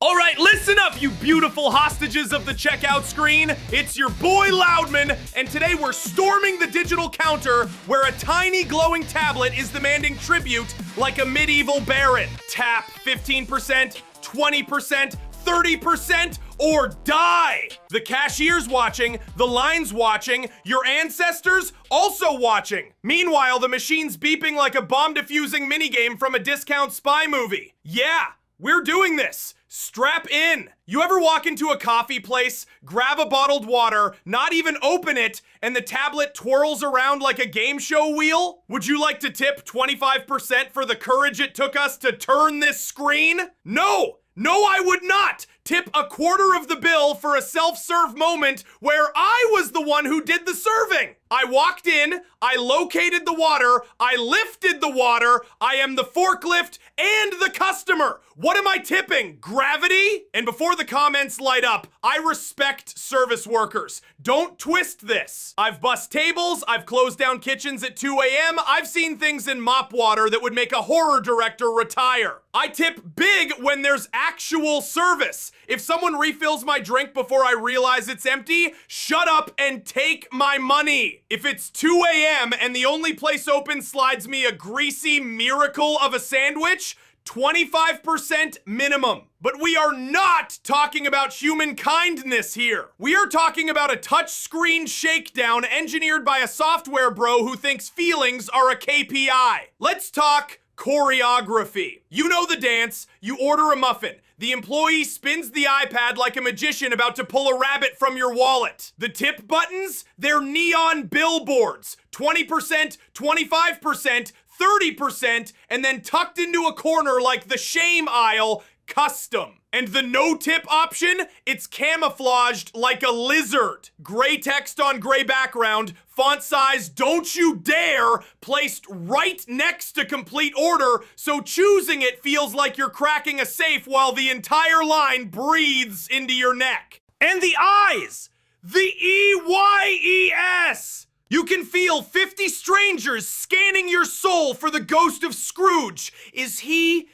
All right, listen up, you beautiful hostages of the checkout screen. It's your boy Loudman, and today we're storming the digital counter where a tiny glowing tablet is demanding tribute like a medieval baron. Tap 15%, 20%, 30%, or die! The cashier's watching, the line's watching, your ancestors also watching. Meanwhile, the machine's beeping like a bomb-defusing minigame from a discount spy movie. Yeah, we're doing this. Strap in. You ever walk into a coffee place, grab a bottled water, not even open it, and the tablet twirls around like a game show wheel? Would you like to tip 25% for the courage it took us to turn this screen? No! No, I would not tip a quarter of the bill for a self-serve moment where I was the one who did the serving. I walked in, I located the water, I lifted the water, I am the forklift and the customer. What am I tipping? Gravity? And before the comments light up, I respect service workers. Don't twist this. I've bussed tables, I've closed down kitchens at 2 a.m., I've seen things in mop water that would make a horror director retire. I tip big when there's actual service. If someone refills my drink before I realize it's empty, shut up and take my money. If it's 2 a.m. and the only place open slides me a greasy miracle of a sandwich, 25% minimum. But we are not talking about human kindness here. We are talking about a touchscreen shakedown engineered by a software bro who thinks feelings are a KPI. Let's talk choreography. You know the dance. You order a muffin. The employee spins the iPad like a magician about to pull a rabbit from your wallet. The tip buttons, they're neon billboards. 20%, 25%, 30%, and then tucked into a corner like the shame aisle, custom. And the no tip option, it's camouflaged like a lizard. Gray text on gray background, font size, don't you dare, placed right next to complete order, so choosing it feels like you're cracking a safe while the entire line breathes into your neck. And the eyes! The EYES! You can feel 50 strangers scanning your soul for the ghost of Scrooge. Is he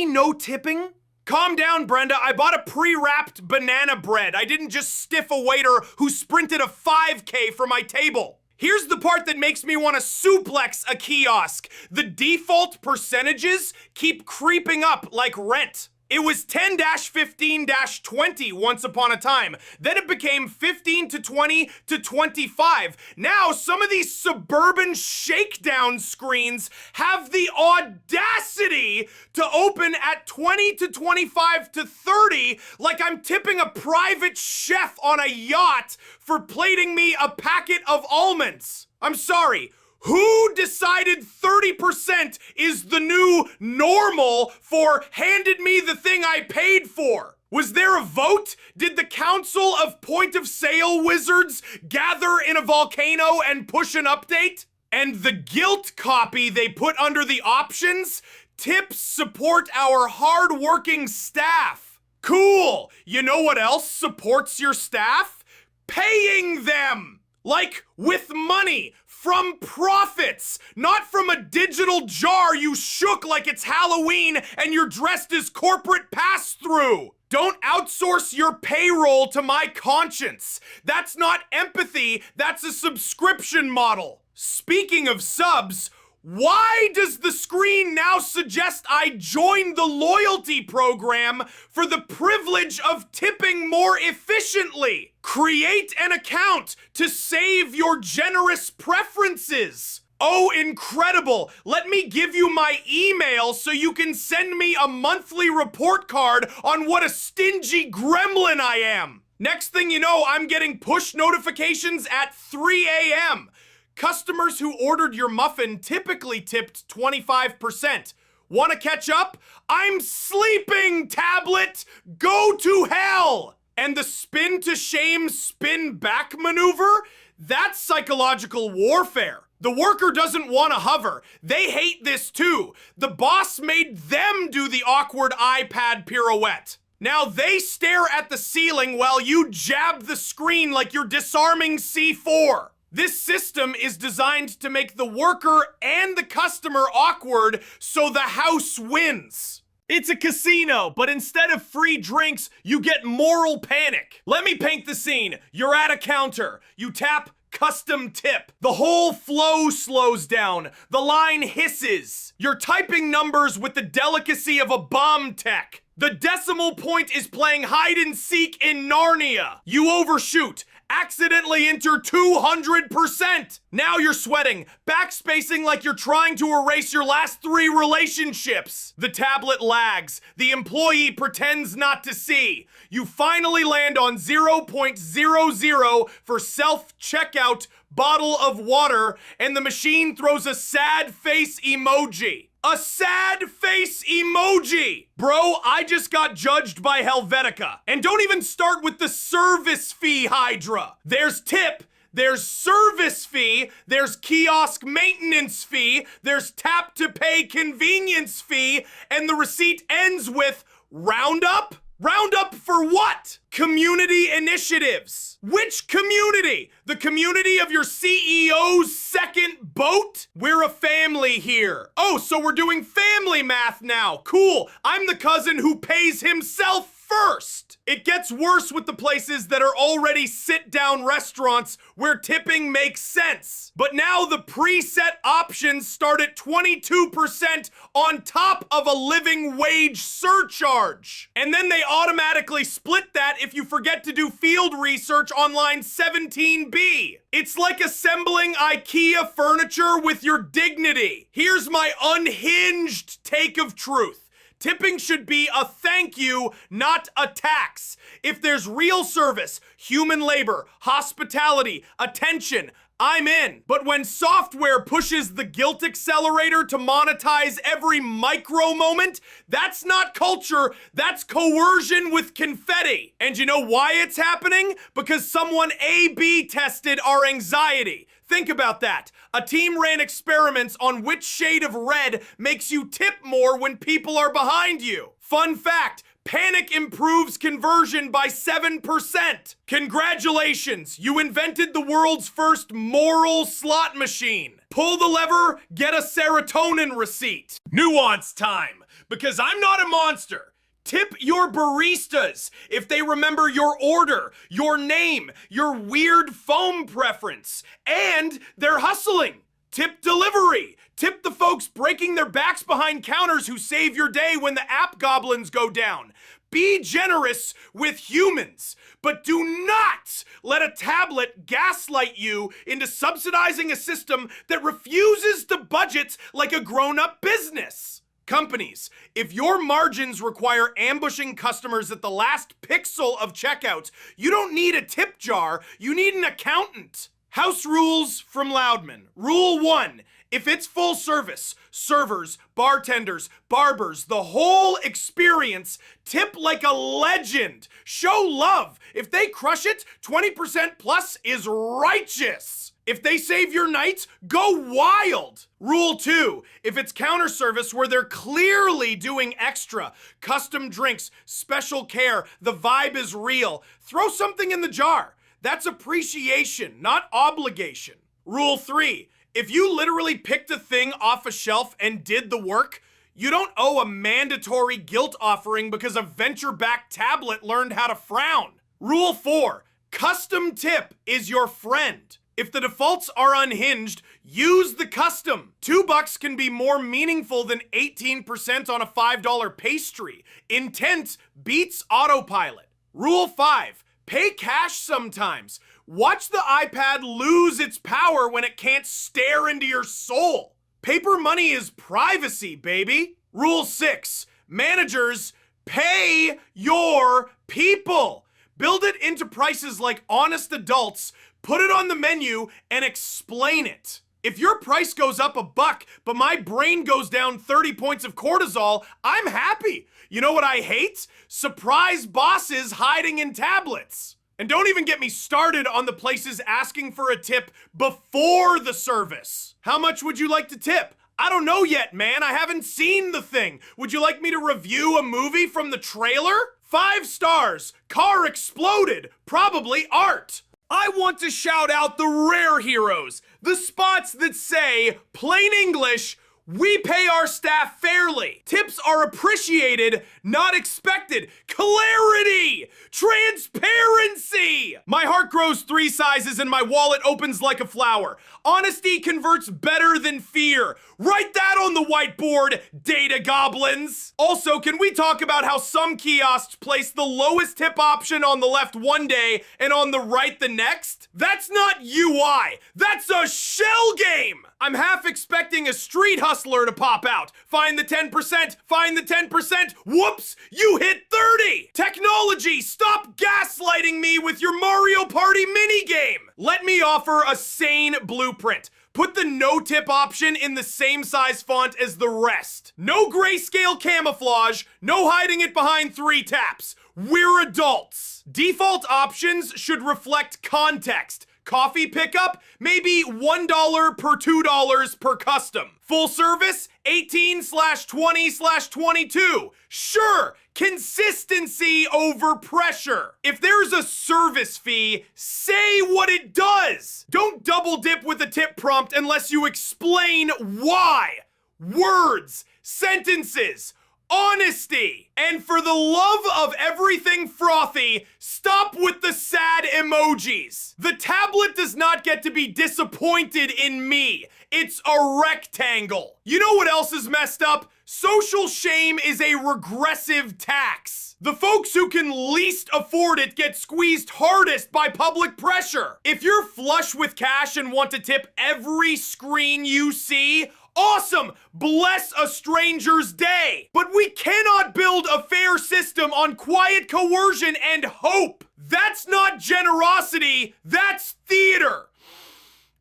no tipping? Calm down, Brenda. I bought a pre-wrapped banana bread. I didn't just stiff a waiter who sprinted a 5K for my table. Here's the part that makes me want to suplex a kiosk. The default percentages keep creeping up like rent. It was 10-15-20 once upon a time. Then it became 15 to 20 to 25. Now some of these suburban shakedown screens have the audacity to open at 20 to 25 to 30 like I'm tipping a private chef on a yacht for plating me a packet of almonds. I'm sorry. Who decided 30% is the new normal for handed me the thing I paid for? Was there a vote? Did the Council of Point of Sale Wizards gather in a volcano and push an update? And the guilt copy they put under the options? Tips support our hard-working staff. Cool! You know what else supports your staff? Paying them! Like with money. From profits, not from a digital jar you shook like it's Halloween and you're dressed as corporate pass-through. Don't outsource your payroll to my conscience. That's not empathy, that's a subscription model. Speaking of subs, why does the screen now suggest I join the loyalty program for the privilege of tipping more efficiently? Create an account to save your generous preferences. Oh, incredible. Let me give you my email so you can send me a monthly report card on what a stingy gremlin I am. Next thing you know, I'm getting push notifications at 3 a.m. Customers who ordered your muffin typically tipped 25%. Want to catch up? I'm sleeping, tablet! Go to hell! And the spin to shame, spin back maneuver? That's psychological warfare. The worker doesn't want to hover. They hate this too. The boss made them do the awkward iPad pirouette. Now they stare at the ceiling while you jab the screen like you're disarming C4. This system is designed to make the worker and the customer awkward so the house wins. It's a casino, but instead of free drinks, you get moral panic. Let me paint the scene. You're at a counter. You tap custom tip. The whole flow slows down. The line hisses. You're typing numbers with the delicacy of a bomb tech. The decimal point is playing hide and seek in Narnia. You overshoot. Accidentally enter 200%. Now you're sweating, backspacing like you're trying to erase your last 3 relationships. The tablet lags. The employee pretends not to see. You finally land on 0.00 for self-checkout bottle of water, and the machine throws a sad face emoji. A sad face emoji! Bro, I just got judged by Helvetica. And don't even start with the service fee hydra. There's tip, there's service fee, there's kiosk maintenance fee, there's tap to pay convenience fee, and the receipt ends with roundup? Roundup for what? Community initiatives. Which community? The community of your CEO's second boat? We're a family here. Oh, so we're doing family math now. Cool. I'm the cousin who pays himself first. It gets worse with the places that are already sit-down restaurants where tipping makes sense. But now the preset options start at 22% on top of a living wage surcharge. And then they automatically split that if you forget to do field research on line 17B. It's like assembling IKEA furniture with your dignity. Here's my unhinged take of truth. Tipping should be a thank you, not a tax. If there's real service, human labor, hospitality, attention, I'm in. But when software pushes the guilt accelerator to monetize every micro moment, that's not culture, that's coercion with confetti. And you know why it's happening? Because someone A/B tested our anxiety. Think about that. A team ran experiments on which shade of red makes you tip more when people are behind you. Fun fact, panic improves conversion by 7%. Congratulations, you invented the world's first moral slot machine. Pull the lever, get a serotonin receipt. Nuance time, because I'm not a monster. Tip your baristas if they remember your order, your name, your weird foam preference, and they're hustling. Tip delivery. Tip the folks breaking their backs behind counters who save your day when the app goblins go down. Be generous with humans, but do not let a tablet gaslight you into subsidizing a system that refuses to budget like a grown-up business. Companies, if your margins require ambushing customers at the last pixel of checkout, you don't need a tip jar, you need an accountant. House rules from Loudman. Rule 1, if it's full service, servers, bartenders, barbers, the whole experience, tip like a legend. Show love. If they crush it, 20% plus is righteous. If they save your night, go wild. Rule 2, if it's counter service where they're clearly doing extra, custom drinks, special care, the vibe is real, throw something in the jar. That's appreciation, not obligation. Rule 3, if you literally picked a thing off a shelf and did the work, you don't owe a mandatory guilt offering because a venture-backed tablet learned how to frown. Rule 4, custom tip is your friend. If the defaults are unhinged, use the custom. $2 can be more meaningful than 18% on a $5 pastry. Intent beats autopilot. Rule 5, pay cash sometimes. Watch the iPad lose its power when it can't stare into your soul. Paper money is privacy, baby. Rule 6, managers, pay your people. Build it into prices like honest adults, put it on the menu, and explain it. If your price goes up $1, but my brain goes down 30 points of cortisol, I'm happy. You know what I hate? Surprise bosses hiding in tablets. And don't even get me started on the places asking for a tip before the service. How much would you like to tip? I don't know yet, man. I haven't seen the thing. Would you like me to review a movie from the trailer? 5 stars. Car exploded. Probably art. I want to shout out the rare heroes, the spots that say, plain English, We pay our staff fairly. Tips are appreciated, not expected. Clarity! Transparency! My heart grows 3 sizes and my wallet opens like a flower. Honesty converts better than fear. Write that on the whiteboard, data goblins. Also, can we talk about how some kiosks place the lowest tip option on the left one day and on the right the next? That's not UI. That's a shell game. I'm half expecting a street hustler to pop out. Find the 10%, find the 10%. Whoops, you hit 30. Technology, stop gaslighting me with your Mario Party minigame. Let me offer a sane blueprint. Put the no tip option in the same size font as the rest. No grayscale camouflage, no hiding it behind 3 taps. We're adults. Default options should reflect context. Coffee pickup, maybe $1 per $2 per custom. Full service, 18/20/22. Sure, consistency over pressure. If there's a service fee, say what it does. Don't double dip with a tip prompt unless you explain why. Words, sentences, honesty. And for the love of everything frothy, stop with the sad emojis. The tablet does not get to be disappointed in me. It's a rectangle. You know what else is messed up? Social shame is a regressive tax. The folks who can least afford it get squeezed hardest by public pressure. If you're flush with cash and want to tip every screen you see, awesome! Bless a stranger's day. But we cannot build a fair system on quiet coercion and hope. That's not generosity, that's theater.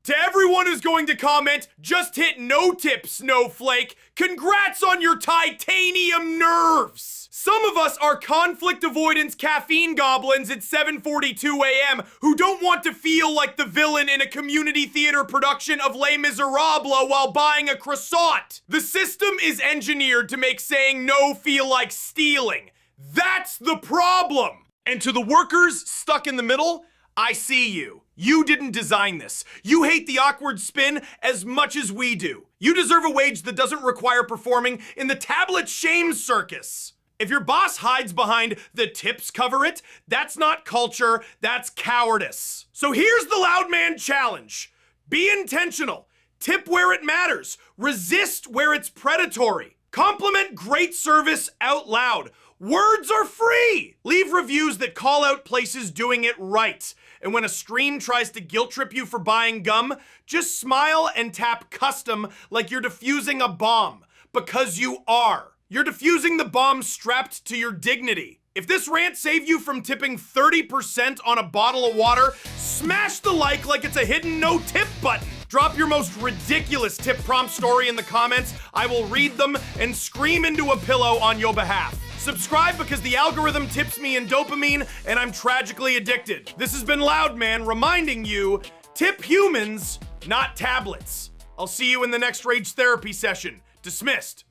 To everyone who's going to comment, just hit no tip, snowflake. Congrats on your titanium nerves. Some of us are conflict avoidance caffeine goblins at 7:42 a.m. who don't want to feel like the villain in a community theater production of Les Miserables while buying a croissant. The system is engineered to make saying no feel like stealing. That's the problem. And to the workers stuck in the middle, I see you. You didn't design this. You hate the awkward spin as much as we do. You deserve a wage that doesn't require performing in the tablet shame circus. If your boss hides behind the tips cover it, that's not culture, that's cowardice. So here's the loud man challenge. Be intentional. Tip where it matters. Resist where it's predatory. Compliment great service out loud. Words are free. Leave reviews that call out places doing it right. And when a stream tries to guilt trip you for buying gum, just smile and tap custom like you're defusing a bomb. Because you are. You're defusing the bomb strapped to your dignity. If this rant saved you from tipping 30% on a bottle of water, smash the like it's a hidden no tip button. Drop your most ridiculous tip prompt story in the comments. I will read them and scream into a pillow on your behalf. Subscribe because the algorithm tips me in dopamine and I'm tragically addicted. This has been Loudman reminding you, tip humans, not tablets. I'll see you in the next rage therapy session. Dismissed.